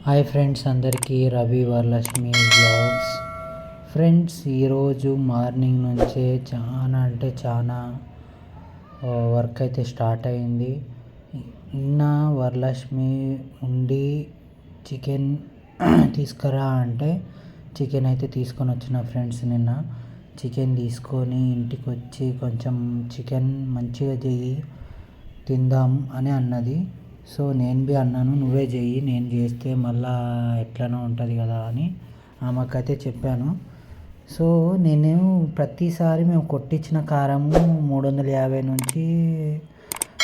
Hi friends, అందరికీ Ravi Varalakshmi blogs. Friends, ఈరోజు morning నుంచే చాలా వర్క్ అయితే స్టార్ట్ అయింది. నిన్న వరలక్ష్మి ఉండి చికెన్ తీసుకురా అంటే చికెన్ అయితే తీసుకొని వచ్చిన ఫ్రెండ్స్. నిన్న చికెన్ తీసుకొని ఇంటికి వచ్చి కొంచెం చికెన్ మంచిగా చెయ్యి తిందాం అని అన్నది. సో నేను అన్నాను, నువ్వే చెయ్యి, నేను చేస్తే మళ్ళా ఎట్లనో ఉంటుంది కదా అని ఆమెకైతే చెప్పాను. సో నేను ప్రతిసారి మేము కొట్టించిన కారము 350 నుంచి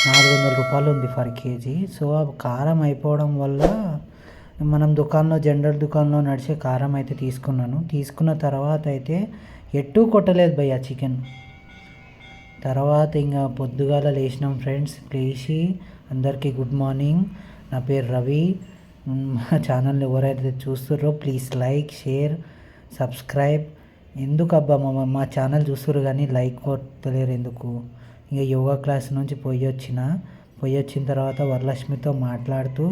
400 రూపాయలు ఉంది ఫర్ కేజీ. సో ఆ కారం అయిపోవడం వల్ల మనం జనరల్ దుకాణంలో నడిచే కారం అయితే తీసుకున్న తర్వాత అయితే ఎట్టూ కొట్టలేదు భయ్య చికెన్. తర్వాత ఇంకా పొద్దుగాల లేచినాం ఫ్రెండ్స్. లేచి అందరికీ గుడ్ మార్నింగ్, నా పేరు రవి. మా ఛానల్ని ఎవరైతే చూస్తున్నారో ప్లీజ్ లైక్, షేర్, సబ్స్క్రైబ్. ఎందుకు అబ్బా మా ఛానల్ చూస్తున్నారు కానీ లైక్ కొట్టలేరు ఎందుకు? ఇక యోగా క్లాస్ నుంచి పోయి వచ్చిన తర్వాత వరలక్ష్మితో మాట్లాడుతూ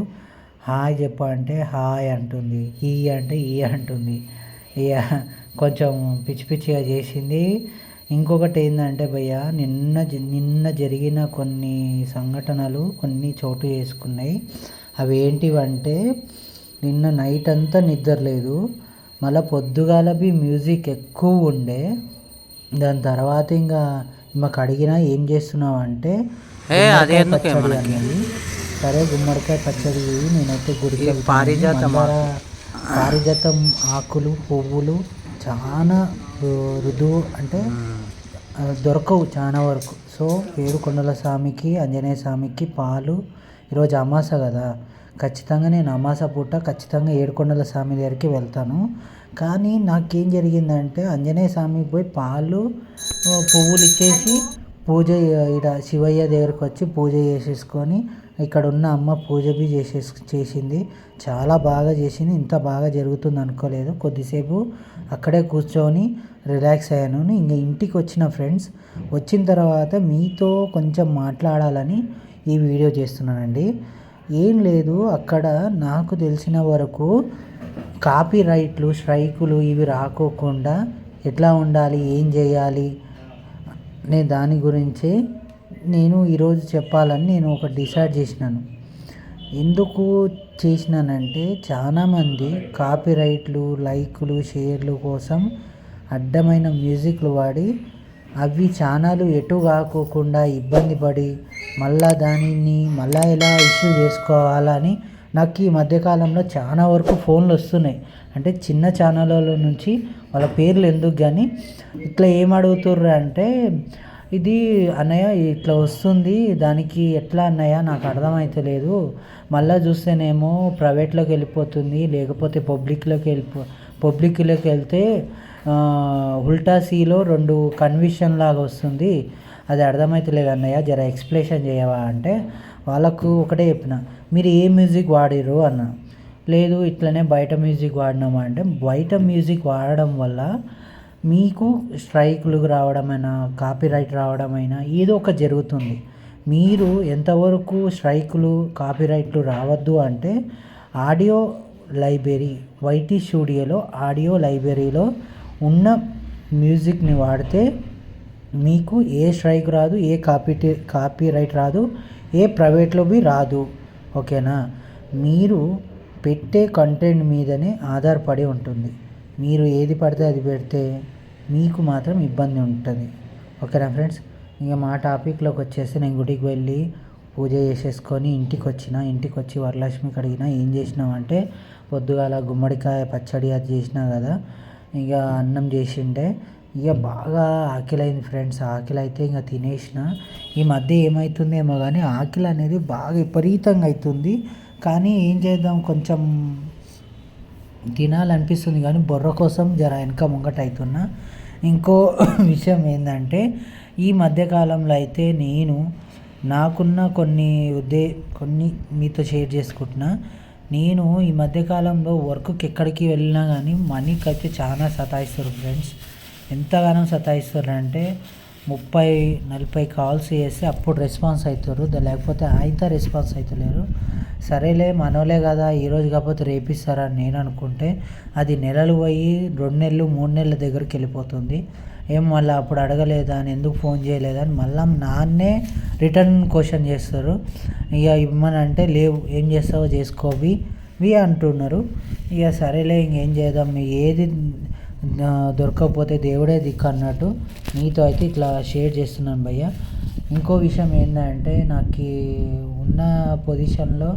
హాయ్ చెప్ప అంటే హాయ్ అంటుంది, ఈ అంటే ఈ అంటుంది. ఇక కొంచెం పిచ్చిగా చేసింది. ఇంకొకటి ఏంటంటే భయ్య, నిన్న జరిగిన కొన్ని సంఘటనలు కొన్ని చోటు చేసుకున్నాయి. అవి ఏంటివంటే, నిన్న నైట్ అంతా నిద్ర లేదు, మళ్ళీ పొద్దుగాలవి మ్యూజిక్ ఎక్కువ ఉండే. దాని తర్వాత ఇంకా మాకు అడిగినా ఏం చేస్తున్నావు అంటే పచ్చడి అన్నది. సరే గుమ్మడికాయ పచ్చడి నేనైతే గుడికి పారిజాతం ఆకులు, పువ్వులు చాలా రుదువు అంటే దొరకవు చాలా వరకు. సో ఏడుకొండల స్వామికి, ఆంజనేయ స్వామికి పాలు, ఈరోజు అమాస కదా, ఖచ్చితంగా నేను అమాస పూట ఖచ్చితంగా ఏడుకొండల స్వామి దగ్గరికి వెళ్తాను. కానీ నాకేం జరిగిందంటే, ఆంజనేయ స్వామికి పోయి పాలు పువ్వులు ఇచ్చేసి పూజ ఇక్కడ శివయ్య దగ్గరకు వచ్చి పూజ చేసేసుకొని, ఇక్కడ ఉన్న అమ్మ పూజ బి చేసింది. చాలా బాగా చేసింది. ఇంత బాగా జరుగుతుంది అనుకోలేదు. కొద్దిసేపు అక్కడే కూర్చొని రిలాక్స్ అయ్యాను. ఇంకా ఇంటికి వచ్చిన ఫ్రెండ్స్, వచ్చిన తర్వాత మీతో కొంచెం మాట్లాడాలని ఈ వీడియో చేస్తున్నానండి. ఏం లేదు, అక్కడ నాకు తెలిసిన వరకు కాపీ రైట్లు, స్ట్రైకులు ఇవి రాకోకుండా ఎట్లా ఉండాలి, ఏం చేయాలి అనే దాని గురించి నేను ఈరోజు చెప్పాలని నేను ఒక డిసైడ్ చేసినాను. ఎందుకు చేసినానంటే, చాలామంది కాపీరైట్లు, లైకులు, షేర్లు కోసం అడ్డమైన మ్యూజిక్లు వాడి అవి ఛానల్ ఎటు కాకోకుండా ఇబ్బంది పడి దానిని ఎలా ఇష్యూ చేసుకోవాలని నాకు ఈ మధ్యకాలంలో చాలా వరకు ఫోన్లు వస్తున్నాయి. అంటే చిన్న ఛానళ్ళ నుంచి వాళ్ళ పేర్లు ఎందుకు కానీ ఇట్లా ఏం అడుగుతుర్రు అంటే, ఇది అన్నయ్య ఇట్లా వస్తుంది, దానికి ఎట్లా అన్నయ్య నాకు అర్థమవుతలేదు, మళ్ళీ చూస్తేనేమో ప్రైవేట్లోకి వెళ్ళిపోతుంది, లేకపోతే పబ్లిక్లోకి వెళ్తే ఉల్టా సీలో 2 కన్విషన్ లాగా వస్తుంది, అది అర్థమవుతలేదు అన్నయ్య, జర ఎక్స్ప్లెనేషన్ చేయవా అంటే, వాళ్ళకు ఒకటే చెప్పిన, మీరు ఏ మ్యూజిక్ వాడిరు అన్న. లేదు ఇట్లనే బయట మ్యూజిక్ వాడినామా అంటే, బయట మ్యూజిక్ వాడడం వల్ల మీకు స్ట్రైకులు రావడమైనా, కాపీరైట్ రావడమైనా ఏదో ఒక జరుగుతుంది. మీరు ఎంతవరకు స్ట్రైకులు, కాపీరైట్లు రావద్దు అంటే, ఆడియో లైబ్రరీ, వైటీ స్టూడియోలో ఆడియో లైబ్రరీలో ఉన్న మ్యూజిక్ని వాడితే మీకు ఏ స్ట్రైక్ రాదు, ఏ కాపీరైట్ రాదు, ఏ ప్రైవేట్లో బి రాదు. ఓకేనా? మీరు పెట్టే కంటెంట్ మీదనే ఆధారపడి ఉంటుంది. మీరు ఏది పడితే అది పెడితే మీకు మాత్రం ఇబ్బంది ఉంటుంది. ఓకేనా ఫ్రెండ్స్? ఇక మా టాపిక్లోకి వచ్చేసి, నేను గుడికి వెళ్ళి పూజ చేసేసుకొని ఇంటికి వచ్చి వరలక్ష్మికి అడిగిన, ఏం చేసినామంటే, పొద్దుగాల గుమ్మడికాయ పచ్చడి అది చేసినా కదా, ఇక అన్నం చేసిండే. ఇక బాగా ఆకలి అయింది ఫ్రెండ్స్. ఆకలి అయితే ఇంకా తినేసిన. ఈ మధ్య ఏమవుతుందేమో కానీ ఆకలి అనేది బాగా విపరీతంగా అవుతుంది. కానీ ఏం చేద్దాం, కొంచెం తినాలనిపిస్తుంది కానీ బుర్ర కోసం జర వెనక ముంగట అవుతున్నా. ఇంకో విషయం ఏంటంటే, ఈ మధ్యకాలంలో అయితే నేను నాకున్న కొన్ని మీతో షేర్ చేసుకుంటున్నా. నేను ఈ మధ్యకాలంలో వర్క్కి ఎక్కడికి వెళ్ళినా కానీ మనీకి అయితే చాలా సతాయిస్తారు ఫ్రెండ్స్. ఎంతగానో సతాయిస్తారు అంటే, 30-40 కాల్స్ చేస్తే అప్పుడు రెస్పాన్స్ అవుతారు, లేకపోతే అయితే రెస్పాన్స్ అవుతలేరు. సరేలే మనోలే కదా, ఈరోజు కాకపోతే రేపిస్తారని నేను అనుకుంటే అది నెలలు పోయి 2 నెలలు 3 నెలల దగ్గరికి వెళ్ళిపోతుంది. ఏం మళ్ళీ అప్పుడు అడగలేదా అని, ఎందుకు ఫోన్ చేయలేదా అని మళ్ళీ నాన్నే రిటర్న్ క్వశ్చన్ చేస్తారు. ఇక ఇవ్వమనంటే లేవు, ఏం చేస్తావో చేసుకోవి అంటున్నారు. ఇక సరేలే ఇంకేం చేద్దాం, ఏది దొరకకపోతే దేవుడే దిక్కు అన్నట్టు నీతో అయితే ఇట్లా షేర్ చేస్తున్నాను భయ్య. ఇంకో విషయం ఏంటంటే, నాకు ఉన్న పొజిషన్లో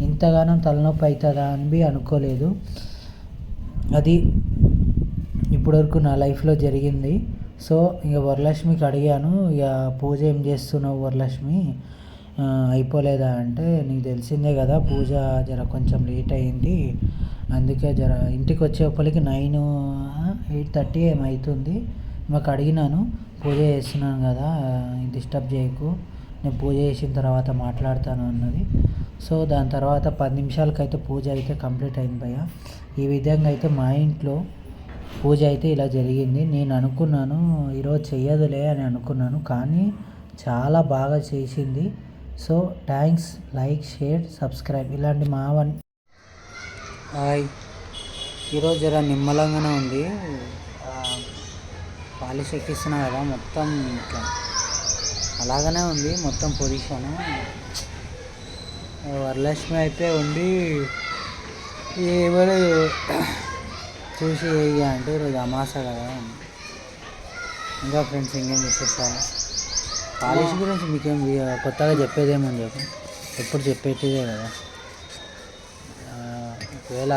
ఇంతగానో తలనొప్పి అవుతుందా అని అనుకోలేదు. అది ఇప్పటివరకు నా లైఫ్లో జరిగింది. సో ఇక వరలక్ష్మికి అడిగాను, ఇక పూజ ఏం చేస్తున్నావు వరలక్ష్మి, అయిపోలేదా అంటే, నీకు తెలిసిందే కదా పూజ జర కొంచెం లేట్ అయింది, అందుకే జర ఇంటికి వచ్చేప్పటికి 8:30 ఏమవుతుంది. మాకు అడిగినాను, పూజ చేస్తున్నాను కదా డిస్టర్బ్ చేయకు, నేను పూజ చేసిన తర్వాత మాట్లాడతాను అన్నది. సో దాని తర్వాత 10 నిమిషాలకైతే పూజ అయితే కంప్లీట్ అయింది భయ్య. ఈ విధంగా అయితే మా ఇంట్లో పూజ అయితే ఇలా జరిగింది. నేను అనుకున్నాను ఈరోజు చెయ్యదులే అని అనుకున్నాను, కానీ చాలా బాగా చేసింది. So thanks, like, share, subscribe ఇలాంటి మావన్. హాయ్, ఈరోజు జర నిమ్మలంగానే ఉంది. పాలిష్ ఎక్కిస్తున్నా కదా, మొత్తం ఇట్లా అలాగనే ఉంది మొత్తం పొజిషను. వరలక్ష్మి అయితే ఉండి ఎవరు చూసి వేయ అంటే ఈరోజు అమాస కదా. ఇంకా ఫ్రెండ్స్ ఇంకేం చేసేస్తాను, పాలిష్ గురించి మీకేం కొత్తగా చెప్పేదేమని చెప్పి ఎప్పుడు చెప్పేటిదే కదా. ఒకవేళ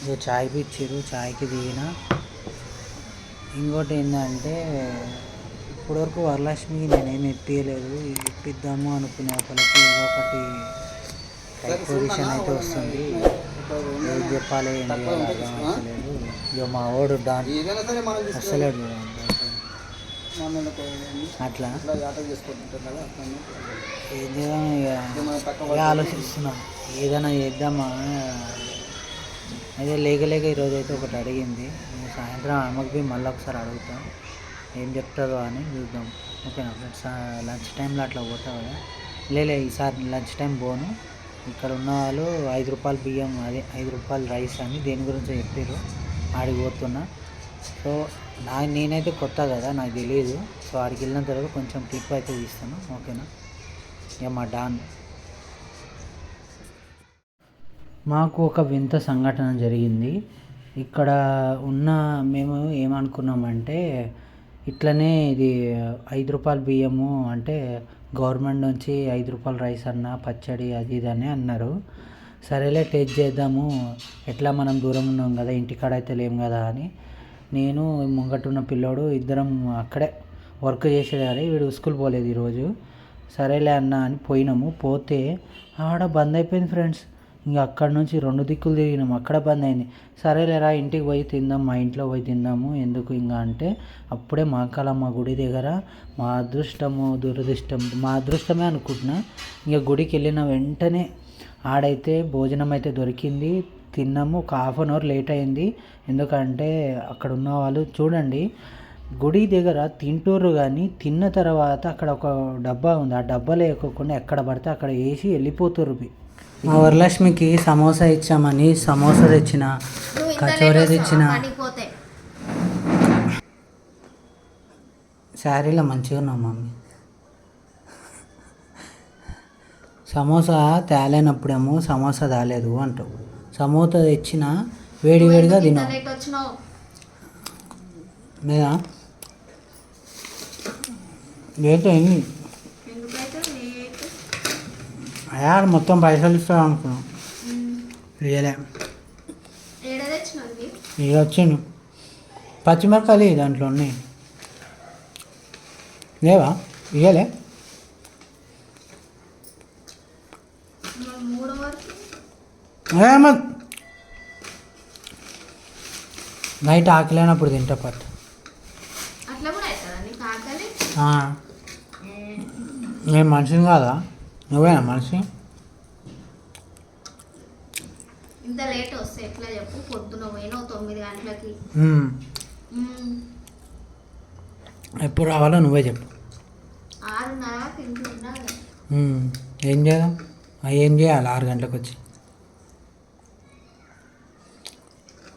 ఇక చాయ్ ఇచ్చారు, చాయ్కి దిగిన. ఇంకోటి ఏంటంటే, ఇప్పటివరకు వరలక్ష్మికి నేనేమి ఇప్పించలేదు, ఇప్పిద్దాము అనుకునే ఒకరికి ఏదో ఒకటి టైప్ పొజిషన్ అయితే వస్తుంది. ఏం చెప్పాలి ఏం చేయాలి అర్థం అవ్వలేదు. ఇక మా వాడు అస్సలేడు అట్లా ఏం చేద్దాం, ఇక ఆలోచిస్తున్నాం ఏదైనా చేద్దామా. అయితే లేక ఈరోజు అయితే ఒకటి అడిగింది, సాయంత్రం ఆమెకు మళ్ళీ ఒకసారి అడుగుతాం, ఏం చెప్తుందో అని చూద్దాం. ఓకేనా ఫ్రెండ్స్, లంచ్ టైంలో అట్లా పోతా కదా. ఈసారి లంచ్ టైం పోను. ఇక్కడ ఉన్న వాళ్ళు 5 రూపాయల బియ్యం, అదే 5 రూపాయల రైస్ అని దేని గురించి చెప్పారు, ఆడికి పోతున్నా. సో నేనైతే కొత్త కదా, నాకు తెలియదు. సో ఆడికి వెళ్ళిన తర్వాత కొంచెం క్లిప్ అయితే తీస్తాను. ఓకేనా, ఇక మా డాన్. మాకు ఒక వింత సంఘటన జరిగింది ఇక్కడ ఉన్న. మేము ఏమనుకున్నామంటే, ఇట్లనే ఇది 5 రూపాయల బియ్యము అంటే గవర్నమెంట్ నుంచి 5 రూపాయల రైస్ అన్న పచ్చడి అది ఇది అని అన్నారు. సరేలే టేస్ట్ చేద్దాము, ఎట్లా మనం దూరం ఉన్నాం కదా, ఇంటికాడ అయితే లేము కదా అని నేను ముంగట్టున్న పిల్లోడు ఇద్దరం అక్కడే వర్క్ చేసేది కానీ వీడు స్కూల్ పోలేదు ఈరోజు. సరేలే అన్న అని పోయినాము. పోతే ఆడ బంద్ అయిపోయింది ఫ్రెండ్స్. ఇంకా అక్కడ నుంచి 2 దిక్కులు తిరిగినాము, అక్కడ బంద్ అయింది. సరేలేరా ఇంటికి పోయి తిందాం, మా ఇంట్లో పోయి తిందాము ఎందుకు ఇంకా అంటే, అప్పుడే మహాకాళమ్మ గుడి దగ్గర మా అదృష్టము దురదృష్టం, మా అదృష్టమే అనుకుంటున్నా, ఇక గుడికి వెళ్ళిన వెంటనే ఆడైతే భోజనం అయితే దొరికింది. తిన్నాము. ఒక 1/2 అవర్ లేట్ అయింది, ఎందుకంటే అక్కడ ఉన్న వాళ్ళు చూడండి గుడి దగ్గర తింటూరు, కానీ తిన్న తర్వాత అక్కడ ఒక డబ్బా ఉంది, ఆ డబ్బాలో వేయకుండా ఎక్కడ పడితే అక్కడ వేసి వెళ్ళిపోతుర్రు. మా వరలక్ష్మికి సమోసా ఇచ్చామని సమోసా తెచ్చిన, కచోరీ తెచ్చిన. శారీలో మంచిగా ఉన్నాం మమ్మీ. సమోసా తేలేనప్పుడేమో సమోసా తేలేదు అంటావు, సమోసా తెచ్చిన వేడివేడిగా తిన్నాం లేదా లేట్ అయింది. అయ్యా మొత్తం పైసలు ఇస్తాను అనుకున్నాం, ఇయ్యలే. ఇక వచ్చిండు పచ్చిమిరపకాయలు దాంట్లో ఉన్నాయి లేవా, ఇయ్యలే. నైట్ ఆకలేనప్పుడు తింటా పట్టు. నేను మనిషిని కాదా, నువ్వేనా మనిషి? ఇంత లేట్ వస్తే ఎట్లా చెప్పు, పొద్దున పోయినావు 9 గంటలకి. ఎప్పుడు రావాలో నువ్వే చెప్పు. 6:30 తింటున్నా. ఏం చేద్దాం? ఏం చేయాలి 6 గంటలకు వచ్చి?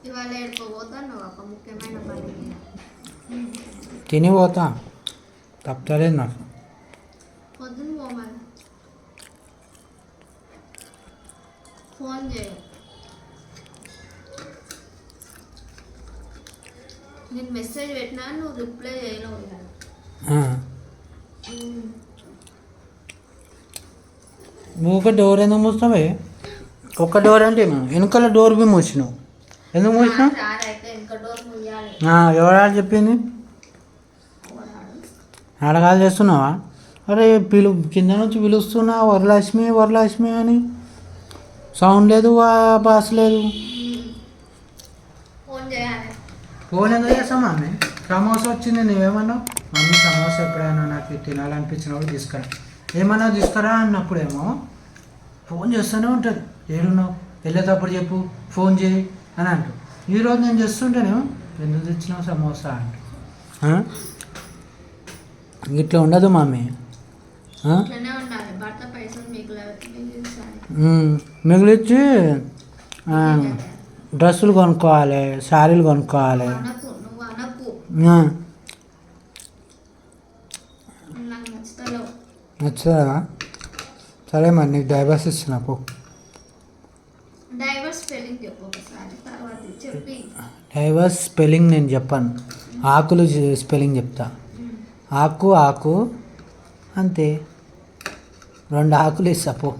ఇవాళ ఏడుకోబోతాను ఒక ముఖ్యమైన పని మీద. తిని పోతా, తప్పలేదు నాకు. పొద్దున్న పోమని ఫోన్ చేయి. నేను మెసేజ్ పెట్టినా నువ్వు రిప్లై చేయలేవు. నువ్వు ఒక డోర్ ఎందుకు మూస్తావే? ఒక డోర్ అంటే వెనకాల డోర్ బి మూసినావు. ఎందుకు మూసినావు? ఇంకా డోర్ ముయ్యాలి. ఎవరా చెప్పింది? అడగాలి చేస్తున్నావా? అరే కింద నుంచి పిలుస్తున్నా వరలక్ష్మి వరలక్ష్మి అని, సౌండ్ లేదు, బాస్ లేదు. ఫోన్ చేయాలి. ఫోన్ ఎందుకు చేస్తాం మమ్మీ? సమోసా వచ్చింది, నువ్వేమన్నావు? మమ్మీ సమోసా ఎప్పుడైనా నాకు తినాలనిపించినప్పుడు తీసుకురా, ఏమన్నా తీసుకురా అన్నప్పుడేమో ఫోన్ చేస్తూనే ఉంటుంది. ఏడున్నావు, వెళ్ళేటప్పుడు చెప్పు, ఫోన్ చేయి అని అంటూ. ఈరోజు నేను చేస్తుంటేనేమో ఎందుకు తెచ్చినావు సమోసా అంటూ. ఇట్లా ఉండదు మమ్మీ. మిగిలిచ్చి డ్రెస్సులు కొనుక్కోవాలి, శారీలు కొనుక్కోవాలి. నచ్చుతుందా? సరే మరి నీకు డైవర్స్ ఇస్తున్నా పో. డైవర్స్ స్పెల్లింగ్ నేను చెప్పాను, ఆకులు స్పెల్లింగ్ చెప్తా. ఆకు ఆకు అంతే, 2 ఆకులు ఇస్తా పో.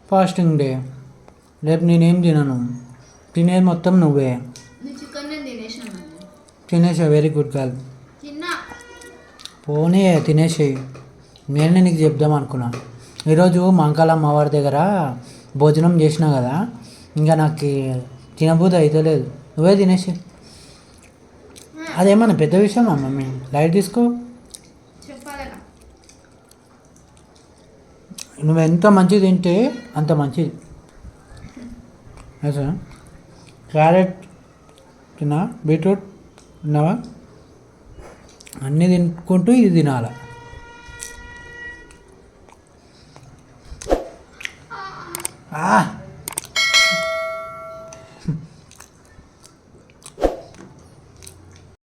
ఫాస్టింగ్ డే రేపు. నేనేం తినను, తినేది మొత్తం నువ్వే. తినేసా, వెరీ గుడ్ గర్ల్. పోనీ తినేసేయి. నేనే నీకు చెప్దాం అనుకున్నా. ఈరోజు మంకాల అమ్మవారి దగ్గర భోజనం చేసినా కదా, ఇంకా నాకు తినబోదు అయితే లేదు. నువ్వే తినేసి. అదేమన్నా పెద్ద విషయం మమ్మీ, లైట్ తీసుకో. నువ్వు ఎంత మంచిది తింటే అంత మంచిది. అసలు క్యారెట్ తిన్నా, బీట్రూట్ తిన్నావా? అన్నీ తినుకుంటూ ఇది తినాలి.